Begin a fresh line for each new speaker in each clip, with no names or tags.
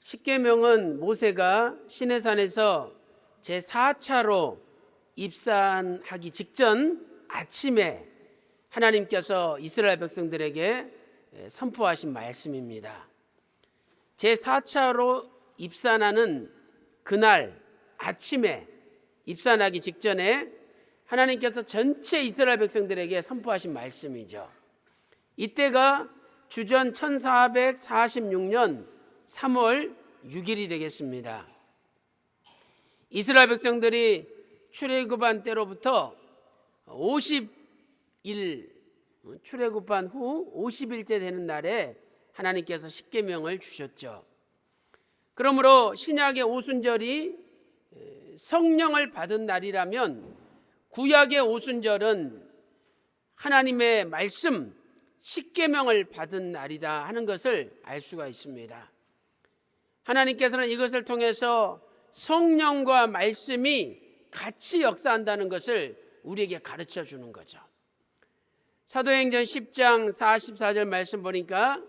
십계명은 모세가 시내산에서 제4차로 입산하기 직전 아침에 하나님께서 이스라엘 백성들에게 선포하신 말씀입니다. 제4차로 입산하는 그날 아침에 입산하기 직전에 하나님께서 전체 이스라엘 백성들에게 선포하신 말씀이죠. 이때가 주전 1446년 3월 6일이 되겠습니다. 이스라엘 백성들이 출애굽한 때로부터 50일, 출애굽한 후 50일째 되는 날에 하나님께서 십계명을 주셨죠. 그러므로 신약의 오순절이 성령을 받은 날이라면 구약의 오순절은 하나님의 말씀 십계명을 받은 날이다 하는 것을 알 수가 있습니다. 하나님께서는 이것을 통해서 성령과 말씀이 같이 역사한다는 것을 우리에게 가르쳐 주는 거죠. 사도행전 10장 44절 말씀 보니까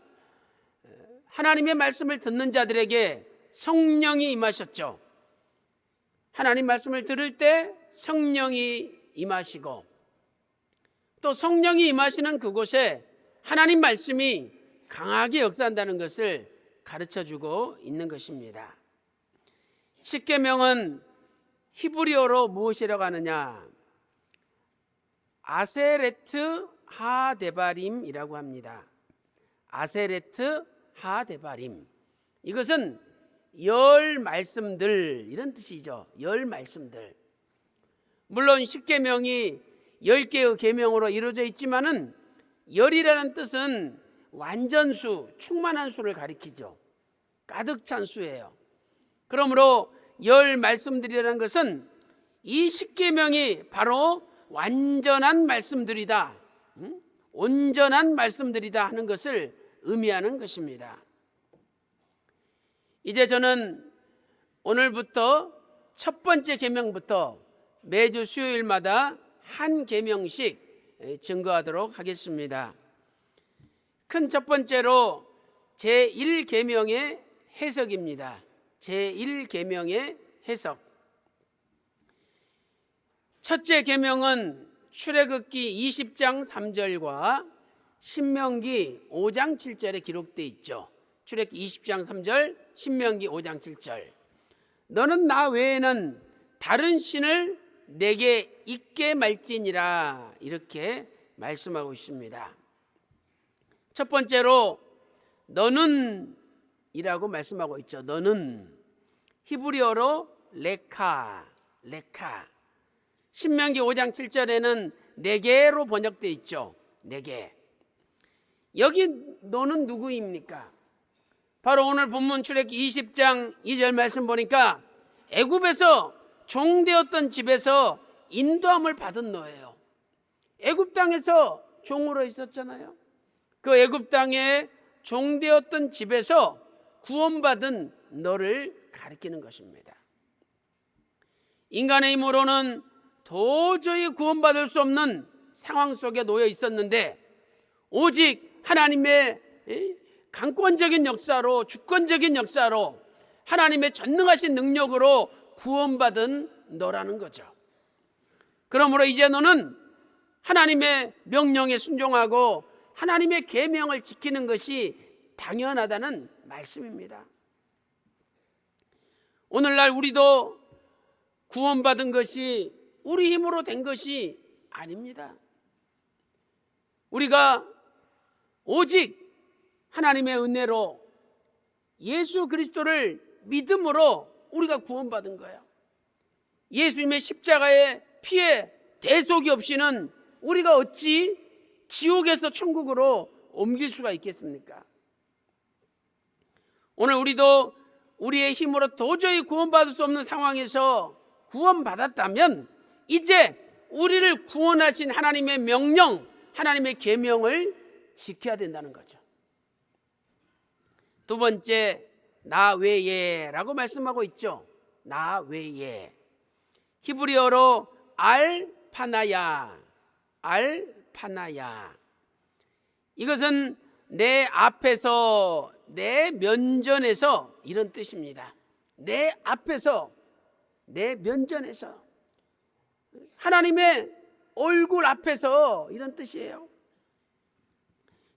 하나님의 말씀을 듣는 자들에게 성령이 임하셨죠. 하나님 말씀을 들을 때 성령이 임하시고 또 성령이 임하시는 그곳에 하나님 말씀이 강하게 역사한다는 것을 가르쳐주고 있는 것입니다. 십계명은 히브리어로 무엇이라고 하느냐? 아세레트 하데바림이라고 합니다. 아세레트 하데바림. 이것은 열 말씀들 이런 뜻이죠. 열 말씀들. 물론 십계명이 10개의 계명으로 이루어져 있지만은 열이라는 뜻은 완전수, 충만한 수를 가리키죠. 가득 찬 수예요. 그러므로 열 말씀들이라는 것은 이 십계명이 바로 완전한 말씀들이다, 온전한 말씀들이다 하는 것을 의미하는 것입니다. 이제 저는 오늘부터 첫 번째 계명부터 매주 수요일마다 한 계명씩 증거하도록 하겠습니다. 큰 첫 번째로 제1계명의 해석입니다. 제1계명의 해석. 첫째 계명은 출애굽기 20장 3절과 신명기 5장 7절에 기록되어 있죠. 출애굽기 20장 3절, 신명기 5장 7절. 너는 나 외에는 다른 신을 내게 있게 말지니라, 이렇게 말씀하고 있습니다. 첫 번째로 너는 이라고 말씀하고 있죠. 너는 히브리어로 레카. 신명기 5장 7절에는 내게로 번역되어 있죠. 내게. 여기 너는 누구입니까? 바로 오늘 본문 출애굽기 20장 2절 말씀 보니까 애굽에서 종되었던 집에서 인도함을 받은 너예요. 애굽 땅에서 종으로 있었잖아요. 그 애굽 땅에 종되었던 집에서 구원받은 너를 가리키는 것입니다. 인간의 힘으로는 도저히 구원받을 수 없는 상황 속에 놓여 있었는데 오직 하나님의 강권적인 역사로, 주권적인 역사로, 하나님의 전능하신 능력으로 구원받은 너라는 거죠. 그러므로 이제 너는 하나님의 명령에 순종하고 하나님의 계명을 지키는 것이 당연하다는 말씀입니다. 오늘날 우리도 구원받은 것이 우리 힘으로 된 것이 아닙니다. 우리가 오직 하나님의 은혜로 예수 그리스도를 믿음으로 우리가 구원받은 거예요. 예수님의 십자가의 피에 대속이 없이는 우리가 어찌 지옥에서 천국으로 옮길 수가 있겠습니까? 오늘 우리도 우리의 힘으로 도저히 구원받을 수 없는 상황에서 구원받았다면 이제 우리를 구원하신 하나님의 명령, 하나님의 계명을 지켜야 된다는 거죠. 두 번째, 나 외에라고 말씀하고 있죠. 나 외에. 히브리어로 알파나야. 이것은 내 앞에서, 내 면전에서, 이런 뜻입니다. 내 앞에서, 내 면전에서, 하나님의 얼굴 앞에서, 이런 뜻이에요.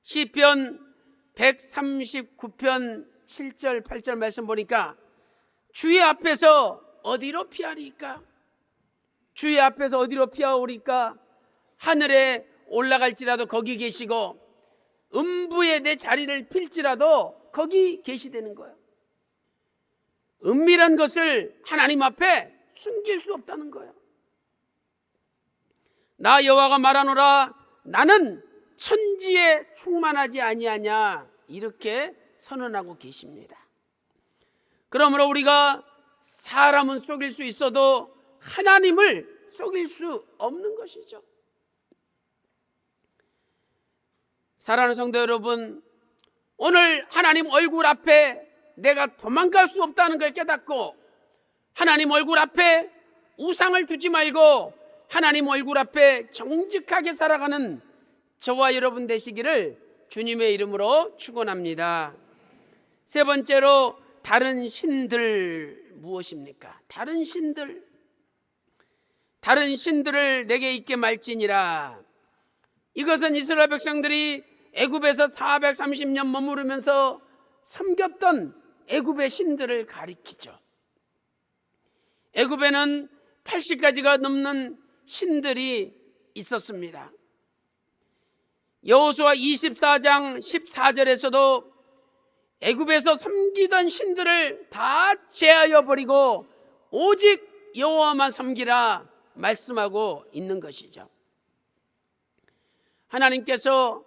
시편 139편 7절 8절 말씀 보니까 주의 앞에서 어디로 피하리까? 주의 앞에서 어디로 피하오리까? 하늘에 올라갈지라도 거기 계시고 음부에 내 자리를 필지라도 거기 계시다는 거예요. 은밀한 것을 하나님 앞에 숨길 수 없다는 거예요. 나 여호와가 말하노라, 나는 천지에 충만하지 아니하냐, 이렇게 선언하고 계십니다. 그러므로 우리가 사람은 속일 수 있어도 하나님을 속일 수 없는 것이죠. 사랑하는 성도 여러분, 오늘 하나님 얼굴 앞에 내가 도망갈 수 없다는 걸 깨닫고 하나님 얼굴 앞에 우상을 두지 말고 하나님 얼굴 앞에 정직하게 살아가는 저와 여러분 되시기를 주님의 이름으로 축원합니다. 세 번째로, 다른 신들 무엇입니까? 다른 신들을 내게 있게 말지니라. 이것은 이스라엘 백성들이 애굽에서 430년 머무르면서 섬겼던 애굽의 신들을 가리키죠. 애굽에는 80가지가 넘는 신들이 있었습니다. 여호수아 24장 14절에서도 애굽에서 섬기던 신들을 다 제하여 버리고 오직 여호와만 섬기라 말씀하고 있는 것이죠. 하나님께서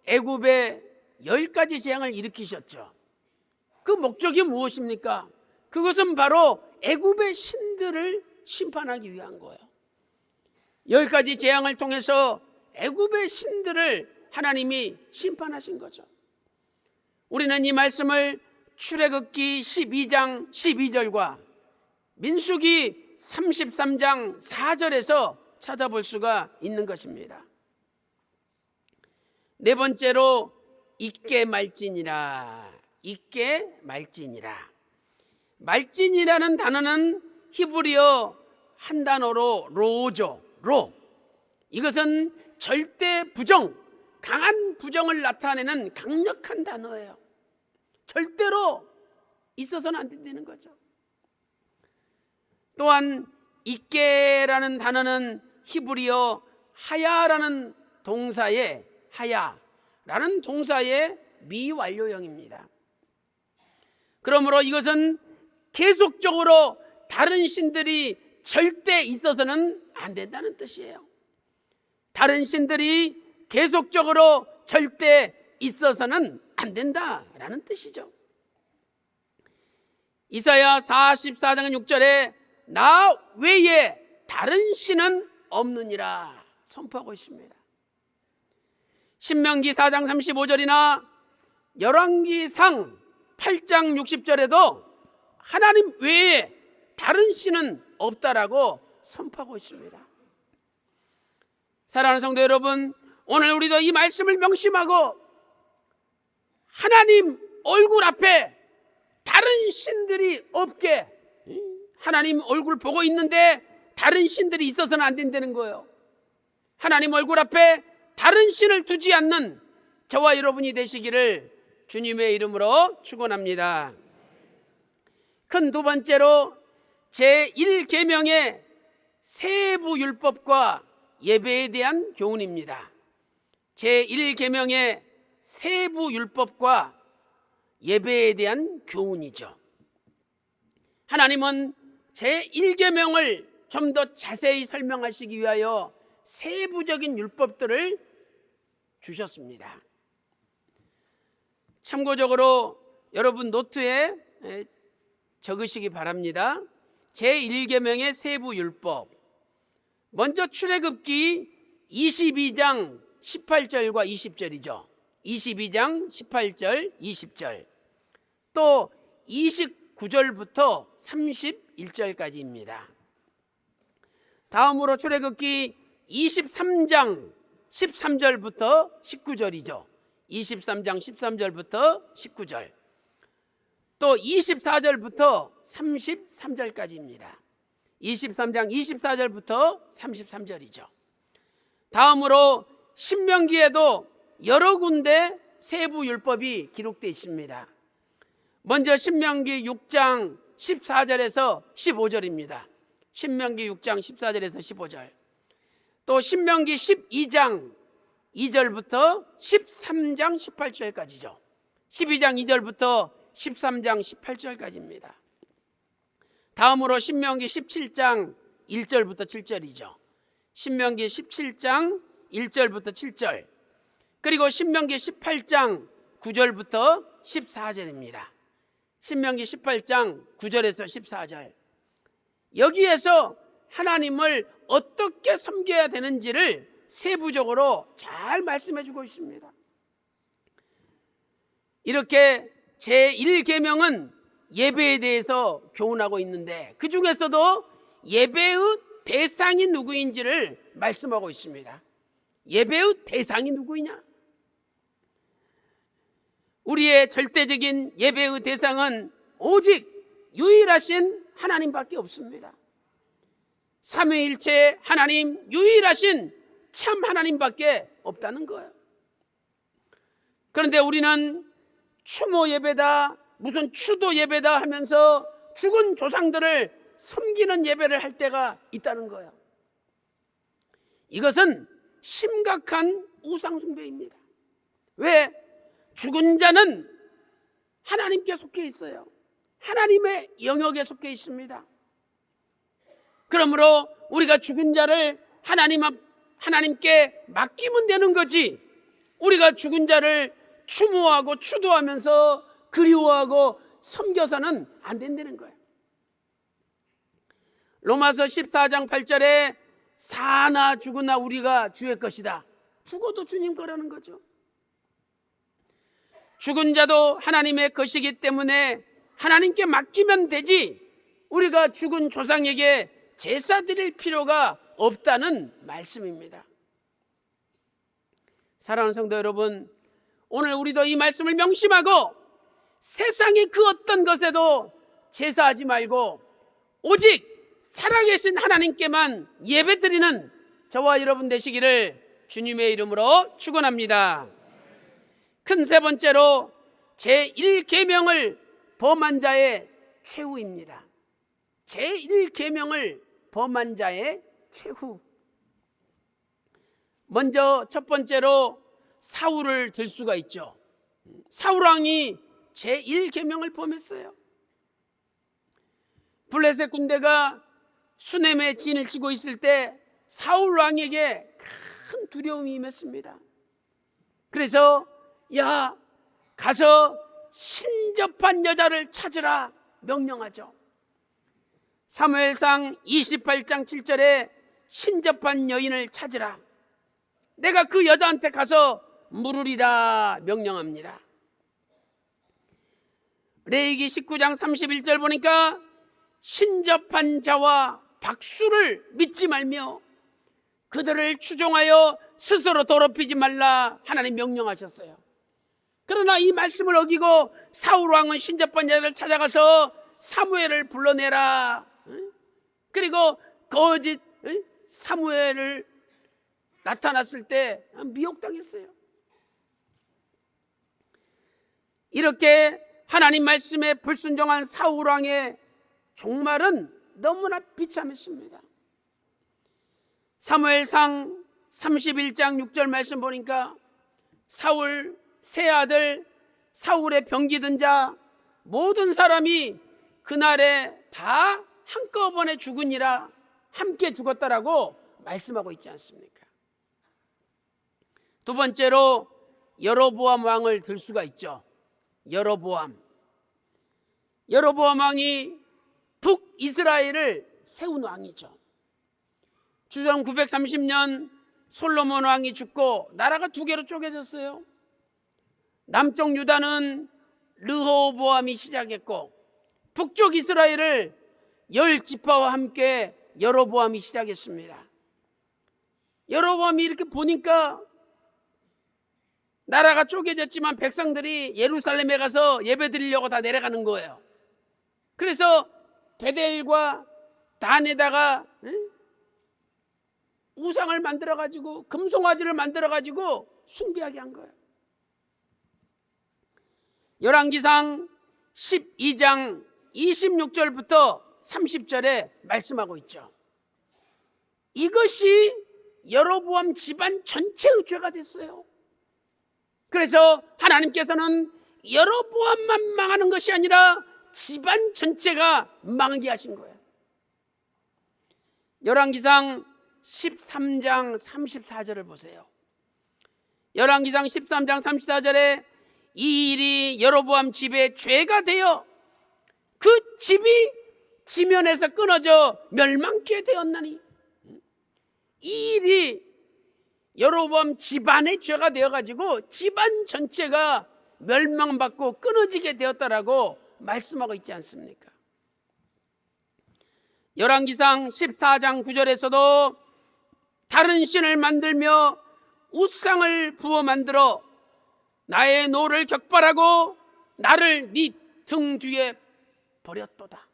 애굽에 10가지 재앙을 일으키셨죠. 그 목적이 무엇입니까? 그것은 바로 애굽의 신들을 심판하기 위한 거예요. 10가지 재앙을 통해서 애굽의 신들을 하나님이 심판하신 거죠. 우리는 이 말씀을 출애굽기 12장 12절과 민수기 33장 4절에서 찾아볼 수가 있는 것입니다. 네 번째로, 있게 말지니라. 있게 말지니라. 말지니라는 단어는 히브리어 한 단어로 로죠. 로. 이것은 절대 부정, 강한 부정을 나타내는 강력한 단어예요. 절대로 있어서는 안 된다는 거죠. 또한 있게라는 단어는 히브리어 하야라는 동사의 미완료형입니다. 그러므로 이것은 계속적으로 다른 신들이 절대 있어서는 안 된다는 뜻이에요. 다른 신들이 계속적으로 절대 있어서는 안 된다라는 뜻이죠. 이사야 44장 6절에 나 외에 다른 신은 없느니라 선포하고 있습니다. 신명기 4장 35절이나 열왕기상 8장 60절에도 하나님 외에 다른 신은 없다라고 선포하고 있습니다. 사랑하는 성도 여러분, 오늘 우리도 이 말씀을 명심하고 하나님 얼굴 앞에 다른 신들이 없게, 하나님 얼굴 보고 있는데 다른 신들이 있어서는 안 된다는 거예요. 하나님 얼굴 앞에 다른 신을 두지 않는 저와 여러분이 되시기를 주님의 이름으로 축원합니다. 큰 두 번째로, 제1계명의 세부 율법과 예배에 대한 교훈입니다. 제1계명의 세부 율법과 예배에 대한 교훈이죠. 하나님은 제1계명을 좀 더 자세히 설명하시기 위하여 세부적인 율법들을 주셨습니다. 참고적으로 여러분 노트에 적으시기 바랍니다. 제1계명의 세부 율법. 먼저 출애굽기 22장 18절과 20절이죠. 22장 18절 20절. 또 29절부터 31절까지입니다. 다음으로 출애굽기 23장 13절부터 19절이죠. 23장 13절부터 19절, 또 24절부터 33절까지입니다. 23장 24절부터 33절이죠. 다음으로 신명기에도 여러 군데 세부 율법이 기록되어 있습니다. 먼저 신명기 6장 14절에서 15절입니다. 신명기 6장 14절에서 15절. 또 신명기 12장 2절부터 13장 18절까지죠. 12장 2절부터 13장 18절까지입니다. 다음으로 신명기 17장 1절부터 7절이죠. 신명기 17장 1절부터 7절, 그리고 신명기 18장 9절부터 14절입니다. 신명기 18장 9절에서 14절. 여기에서 하나님을 어떻게 섬겨야 되는지를 세부적으로 잘 말씀해 주고 있습니다. 이렇게 제1계명은 예배에 대해서 교훈하고 있는데, 그 중에서도 예배의 대상이 누구인지를 말씀하고 있습니다. 예배의 대상이 누구이냐? 우리의 절대적인 예배의 대상은 오직 유일하신 하나님밖에 없습니다. 삼위일체 하나님, 유일하신 참 하나님밖에 없다는 거예요. 그런데 우리는 추모 예배다, 무슨 추도 예배다 하면서 죽은 조상들을 섬기는 예배를 할 때가 있다는 거예요. 이것은 심각한 우상숭배입니다. 왜? 죽은 자는 하나님께 속해 있어요. 하나님의 영역에 속해 있습니다. 그러므로 우리가 죽은 자를 하나님께 맡기면 되는 거지, 우리가 죽은 자를 추모하고 추도하면서 그리워하고 섬겨서는 안 된다는 거예요. 로마서 14장 8절에 사나 죽으나 우리가 주의 것이다. 죽어도 주님 거라는 거죠. 죽은 자도 하나님의 것이기 때문에 하나님께 맡기면 되지, 우리가 죽은 조상에게 제사 드릴 필요가 없다는 말씀입니다. 사랑하는 성도 여러분, 오늘 우리도 이 말씀을 명심하고 세상의 그 어떤 것에도 제사하지 말고 오직 살아계신 하나님께만 예배드리는 저와 여러분 되시기를 주님의 이름으로 축원합니다. 큰 세 번째로 제1계명을 범한 자의 최후입니다. 제1계명을 범한 자의 최후. 먼저 첫 번째로 사울을 들 수가 있죠. 사울 왕이 제1계명을 범했어요. 블레셋 군대가 수넴에 진을 치고 있을 때 사울 왕에게 큰 두려움이 임했습니다. 그래서 야, 가서 신접한 여자를 찾으라 명령하죠. 사무엘상 28장 7절에 신접한 여인을 찾으라, 내가 그 여자한테 가서 물으리라 명령합니다. 레위기 19장 31절 보니까 신접한 자와 박수를 믿지 말며 그들을 추종하여 스스로 더럽히지 말라 하나님 명령하셨어요. 그러나 이 말씀을 어기고 사울 왕은 신접한 자를 찾아가서 사무엘을 불러내라, 그리고 거짓 사무엘을 나타났을 때 미혹당했어요. 이렇게 하나님 말씀에 불순종한 사울 왕의 종말은 너무나 비참했습니다. 사무엘상 31장 6절 말씀 보니까 사울 세 아들 사울의 병기든 자 모든 사람이 그날에 다 한꺼번에 죽으니라 함께 죽었다라고 말씀하고 있지 않습니까? 두 번째로 여로보암 왕을 들 수가 있죠. 여로보암 왕이 북이스라엘을 세운 왕이죠. 주전 930년 솔로몬 왕이 죽고 나라가 두 개로 쪼개졌어요. 남쪽 유다는 르호보암이 시작했고 북쪽 이스라엘을 10지파와 함께 여로보암이 시작했습니다. 여로보암이 이렇게 보니까 나라가 쪼개졌지만 백성들이 예루살렘에 가서 예배 드리려고 다 내려가는 거예요. 그래서 베델과 단에다가 우상을 만들어가지고 금송아지를 만들어가지고 숭배하게 한 거예요. 열왕기상 12장 26절부터 30절에 말씀하고 있죠. 이것이 여로보암 집안 전체의 죄가 됐어요. 그래서 하나님께서는 여로보암만 망하는 것이 아니라 집안 전체가 망하게 하신 거예요. 열왕기상 13장 34절을 보세요. 열왕기상 13장 34절에 이 일이 여로보암 집에 죄가 되어 그 집이 지면에서 끊어져 멸망케 되었나니, 이 일이 여로보암 집안의 죄가 되어가지고 집안 전체가 멸망받고 끊어지게 되었다라고 말씀하고 있지 않습니까? 열왕기상 14장 9절에서도 다른 신을 만들며 우상을 부어 만들어 나의 노를 격발하고 나를 네 등 뒤에 버렸도다.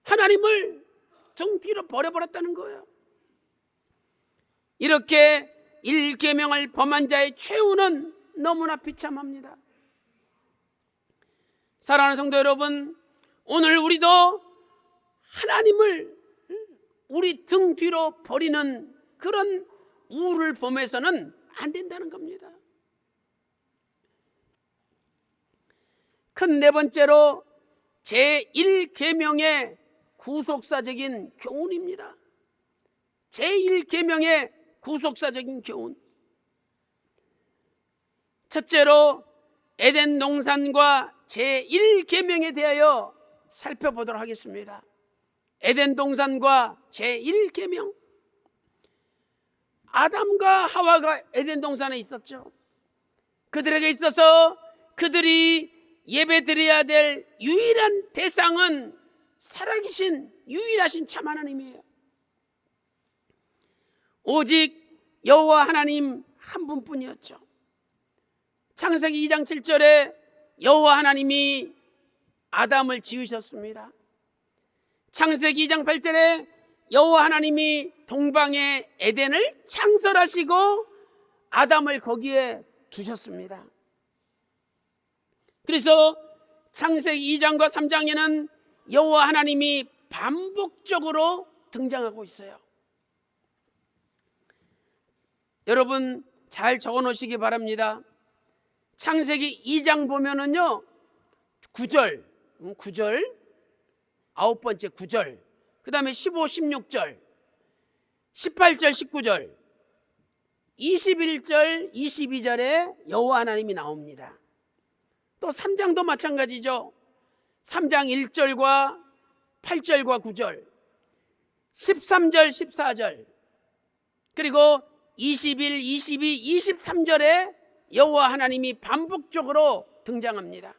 하나님을 등 뒤로 버려버렸다는 거예요. 이렇게 1계명을 범한 자의 최후는 너무나 비참합니다. 사랑하는 성도 여러분, 오늘 우리도 하나님을 우리 등 뒤로 버리는 그런 우를 범해서는 안 된다는 겁니다. 큰 네 번째로 제1계명의 구속사적인 교훈입니다. 제1계명의 구속사적인 교훈. 첫째로 에덴 동산과 제1계명에 대하여 살펴보도록 하겠습니다. 에덴 동산과 제1계명. 아담과 하와가 에덴 동산에 있었죠. 그들에게 있어서 그들이 예배드려야 될 유일한 대상은 살아계신 유일하신 참 하나님이에요. 오직 여호와 하나님 한 분뿐이었죠. 창세기 2장 7절에 여호와 하나님이 아담을 지으셨습니다. 창세기 2장 8절에 여호와 하나님이 동방의 에덴을 창설하시고 아담을 거기에 두셨습니다. 그래서 창세기 2장과 3장에는 여호와 하나님이 반복적으로 등장하고 있어요. 여러분 잘 적어 놓으시기 바랍니다. 창세기 2장 보면은요 9절 아홉 번째 9절, 그 다음에 15, 16절, 18절, 19절, 21절, 22절에 여호와 하나님이 나옵니다. 또 3장도 마찬가지죠. 3장 1절과 8절과 9절, 13절, 14절, 그리고 21, 22, 23절에 여호와 하나님이 반복적으로 등장합니다.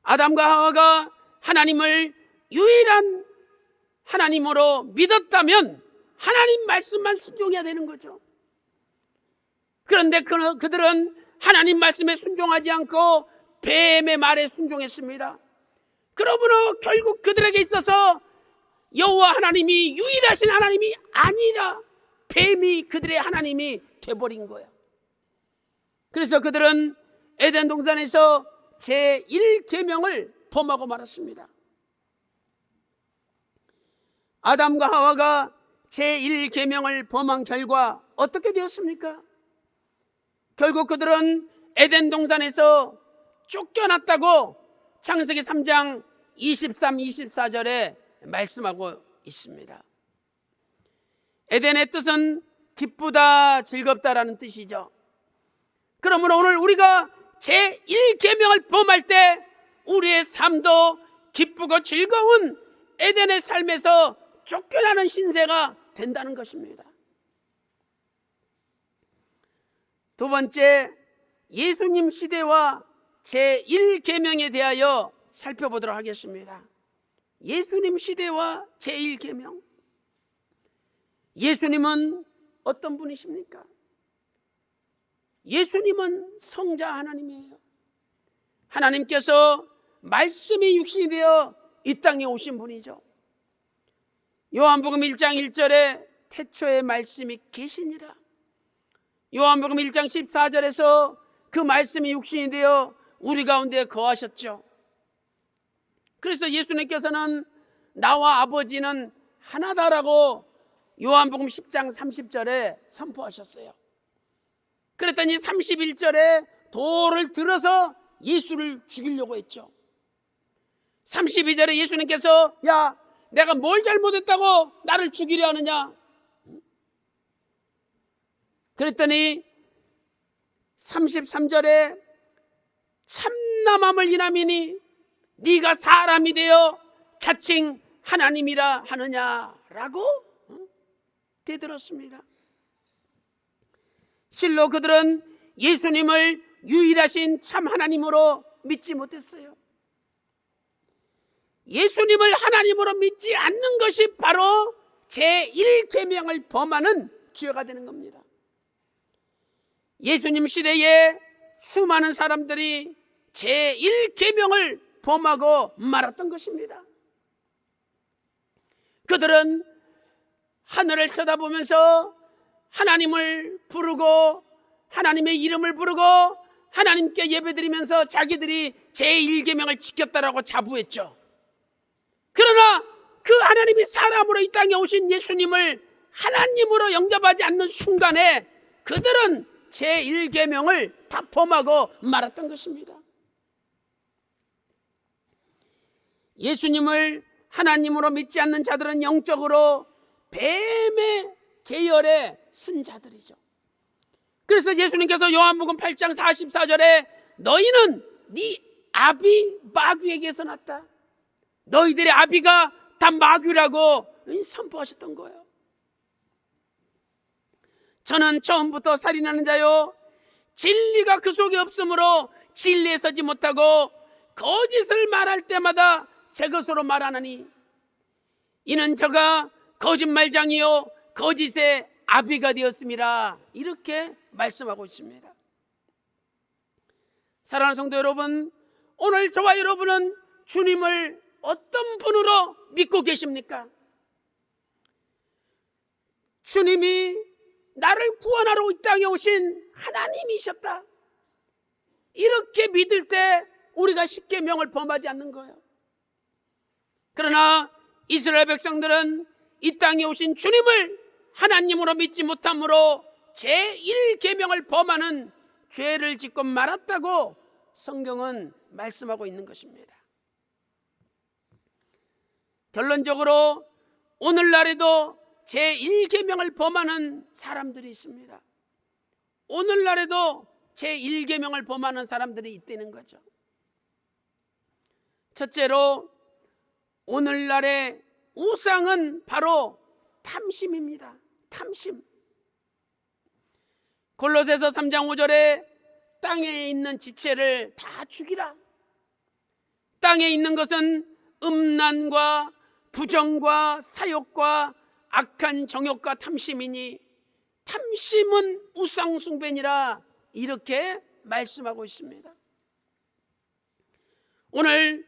아담과 하와가 하나님을 유일한 하나님으로 믿었다면 하나님 말씀만 순종해야 되는 거죠. 그런데 그들은 하나님 말씀에 순종하지 않고 뱀의 말에 순종했습니다. 그러므로 결국 그들에게 있어서 여호와 하나님이 유일하신 하나님이 아니라 뱀이 그들의 하나님이 돼버린 거예요. 그래서 그들은 에덴 동산에서 제1계명을 범하고 말았습니다. 아담과 하와가 제1계명을 범한 결과 어떻게 되었습니까? 결국 그들은 에덴 동산에서 쫓겨났다고 창세기 3장 23, 24절에 말씀하고 있습니다. 에덴의 뜻은 기쁘다, 즐겁다라는 뜻이죠. 그러므로 오늘 우리가 제1계명을 범할 때 우리의 삶도 기쁘고 즐거운 에덴의 삶에서 쫓겨나는 신세가 된다는 것입니다. 두 번째, 예수님 시대와 제1계명에 대하여 살펴보도록 하겠습니다. 예수님 시대와 제1계명. 예수님은 어떤 분이십니까? 예수님은 성자 하나님이에요. 하나님께서 말씀이 육신이 되어 이 땅에 오신 분이죠. 요한복음 1장 1절에 태초에 말씀이 계시니라. 요한복음 1장 14절에서 그 말씀이 육신이 되어 우리 가운데 거하셨죠. 그래서 예수님께서는 나와 아버지는 하나다라고 요한복음 10장 30절에 선포하셨어요. 그랬더니 31절에 돌을 들어서 예수를 죽이려고 했죠. 32절에 예수님께서 야, 내가 뭘 잘못했다고 나를 죽이려 하느냐? 그랬더니 33절에 참남함을 인함이니 네가 사람이 되어 자칭 하나님이라 하느냐라고 대들었습니다. 실로 그들은 예수님을 유일하신 참 하나님으로 믿지 못했어요. 예수님을 하나님으로 믿지 않는 것이 바로 제1계명을 범하는 죄가 되는 겁니다. 예수님 시대에 수많은 사람들이 제1계명을 범하고 말았던 것입니다. 그들은 하늘을 쳐다보면서 하나님을 부르고 하나님의 이름을 부르고 하나님께 예배드리면서 자기들이 제1계명을 지켰다라고 자부했죠. 그러나 그 하나님이 사람으로 이 땅에 오신 예수님을 하나님으로 영접하지 않는 순간에 그들은 제1계명을 다 범하고 말았던 것입니다. 예수님을 하나님으로 믿지 않는 자들은 영적으로 뱀의 계열에 쓴 자들이죠. 그래서 예수님께서 요한복음 8장 44절에 너희는 네 아비 마귀에게서 났다, 너희들의 아비가 다 마귀라고 선포하셨던 거예요. 저는 처음부터 살인하는 자요 진리가 그 속에 없으므로 진리에 서지 못하고 거짓을 말할 때마다 제 것으로 말하느니 이는 저가 거짓말장이요 거짓의 아비가 되었습니다. 이렇게 말씀하고 있습니다. 사랑하는 성도 여러분, 오늘 저와 여러분은 주님을 어떤 분으로 믿고 계십니까? 주님이 나를 구원하러 이 땅에 오신 하나님이셨다, 이렇게 믿을 때 우리가 십계명을 범하지 않는 거예요. 그러나 이스라엘 백성들은 이 땅에 오신 주님을 하나님으로 믿지 못함으로 제1계명을 범하는 죄를 짓고 말았다고 성경은 말씀하고 있는 것입니다. 결론적으로 오늘날에도 제1계명을 범하는 사람들이 있습니다. 오늘날에도 제1계명을 범하는 사람들이 있다는 거죠. 첫째로 오늘날의 우상은 바로 탐심입니다. 탐심. 골로새서 3장 5절에 땅에 있는 지체를 다 죽이라. 땅에 있는 것은 음란과 부정과 사욕과 악한 정욕과 탐심이니 탐심은 우상숭배니라, 이렇게 말씀하고 있습니다. 오늘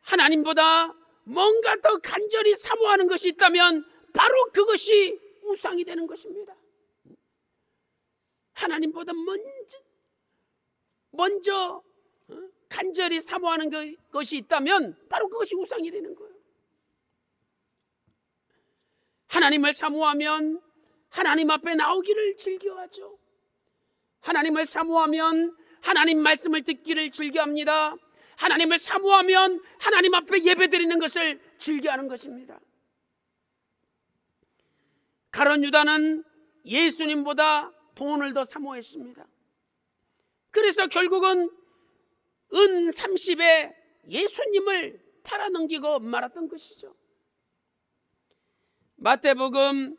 하나님보다 뭔가 더 간절히 사모하는 것이 있다면 바로 그것이 우상이 되는 것입니다. 하나님보다 먼저 간절히 사모하는 것이 있다면 바로 그것이 우상이 되는 거예요. 하나님을 사모하면 하나님 앞에 나오기를 즐겨하죠. 하나님을 사모하면 하나님 말씀을 듣기를 즐겨합니다. 하나님을 사모하면 하나님 앞에 예배드리는 것을 즐겨하는 것입니다. 가룟 유다는 예수님보다 돈을 더 사모했습니다. 그래서 결국은 은 30에 예수님을 팔아넘기고 말았던 것이죠. 마태복음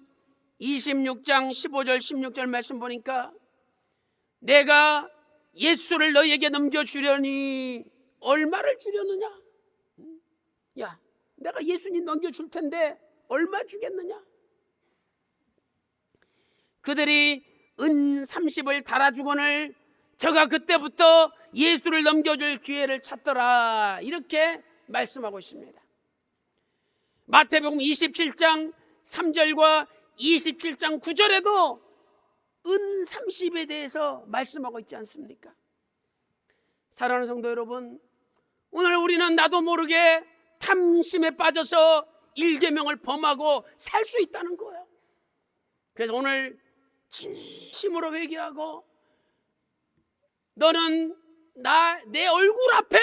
26장 15절 16절 말씀 보니까 내가 예수를 너희에게 넘겨주려니 얼마를 주려느냐? 야, 내가 예수님 넘겨줄 텐데 얼마 주겠느냐? 그들이 은 30을 달아주거늘 저가 그때부터 예수를 넘겨줄 기회를 찾더라, 이렇게 말씀하고 있습니다. 마태복음 27장 3절과 27장 9절에도 은 30에 대해서 말씀하고 있지 않습니까? 사랑하는 성도 여러분, 오늘 우리는 나도 모르게 탐심에 빠져서 일계명을 범하고 살 수 있다는 거예요. 그래서 오늘 진심으로 회개하고, 너는 내 얼굴 앞에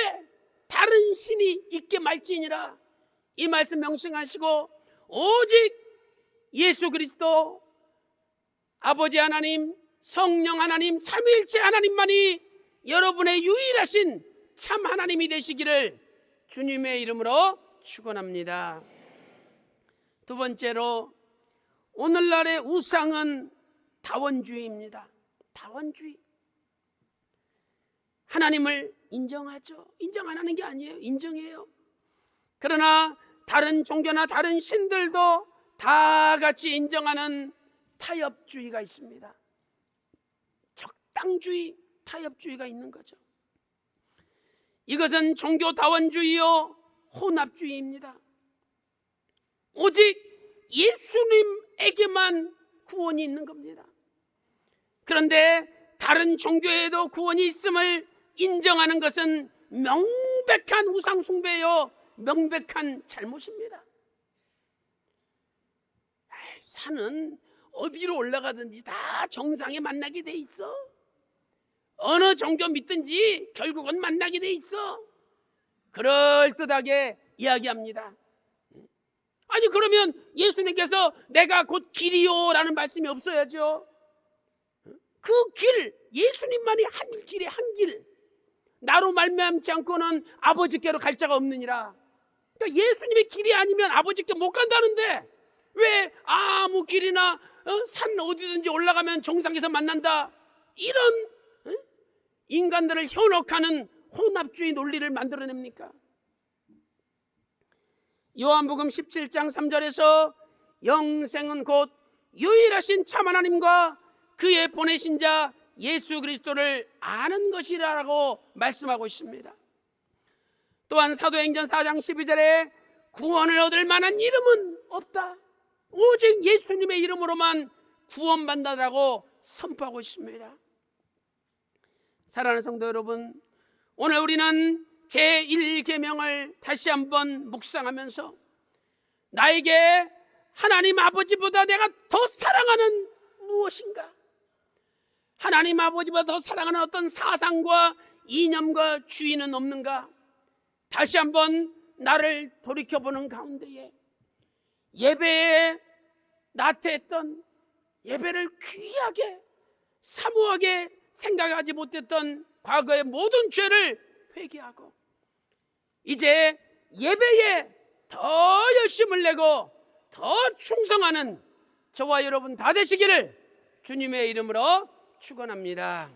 다른 신이 있게 말지니라, 이 말씀 명심하시고 오직 예수 그리스도, 아버지 하나님, 성령 하나님, 삼위일체 하나님만이 여러분의 유일하신 참 하나님이 되시기를 주님의 이름으로 축원합니다. 두 번째로, 오늘날의 우상은 다원주의입니다. 다원주의. 하나님을 인정하죠. 인정 안 하는 게 아니에요. 인정해요. 그러나 다른 종교나 다른 신들도 다 같이 인정하는 타협주의가 있습니다. 적당주의, 타협주의가 있는 거죠. 이것은 종교다원주의요 혼합주의입니다. 오직 예수님에게만 구원이 있는 겁니다. 그런데 다른 종교에도 구원이 있음을 인정하는 것은 명백한 우상숭배요, 명백한 잘못입니다. 산은 어디로 올라가든지 다 정상에 만나게 돼 있어. 어느 종교 믿든지 결국은 만나게 돼 있어. 그럴듯하게 이야기합니다. 아니, 그러면 예수님께서 내가 곧 길이요 라는 말씀이 없어야죠. 그 길, 예수님만이 한 길에 한 길, 나로 말미암지 않고는 아버지께로 갈 자가 없느니라. 그러니까 예수님의 길이 아니면 아버지께 못 간다는데, 왜 아무 길이나 산 어디든지 올라가면 정상에서 만난다, 이런 인간들을 현혹하는 혼합주의 논리를 만들어냅니까? 요한복음 17장 3절에서 영생은 곧 유일하신 참 하나님과 그의 보내신 자 예수 그리스도를 아는 것이라고 말씀하고 있습니다. 또한 사도행전 4장 12절에 구원을 얻을 만한 이름은 없다, 오직 예수님의 이름으로만 구원받는다라고 선포하고 있습니다. 사랑하는 성도 여러분, 오늘 우리는 제1계명을 다시 한번 묵상하면서 나에게 하나님 아버지보다 내가 더 사랑하는 무엇인가, 하나님 아버지보다 더 사랑하는 어떤 사상과 이념과 주의는 없는가, 다시 한번 나를 돌이켜보는 가운데에 예배에 나태했던, 예배를 귀하게 사모하게 생각하지 못했던 과거의 모든 죄를 회개하고 이제 예배에 더 열심을 내고 더 충성하는 저와 여러분 다 되시기를 주님의 이름으로 축원합니다.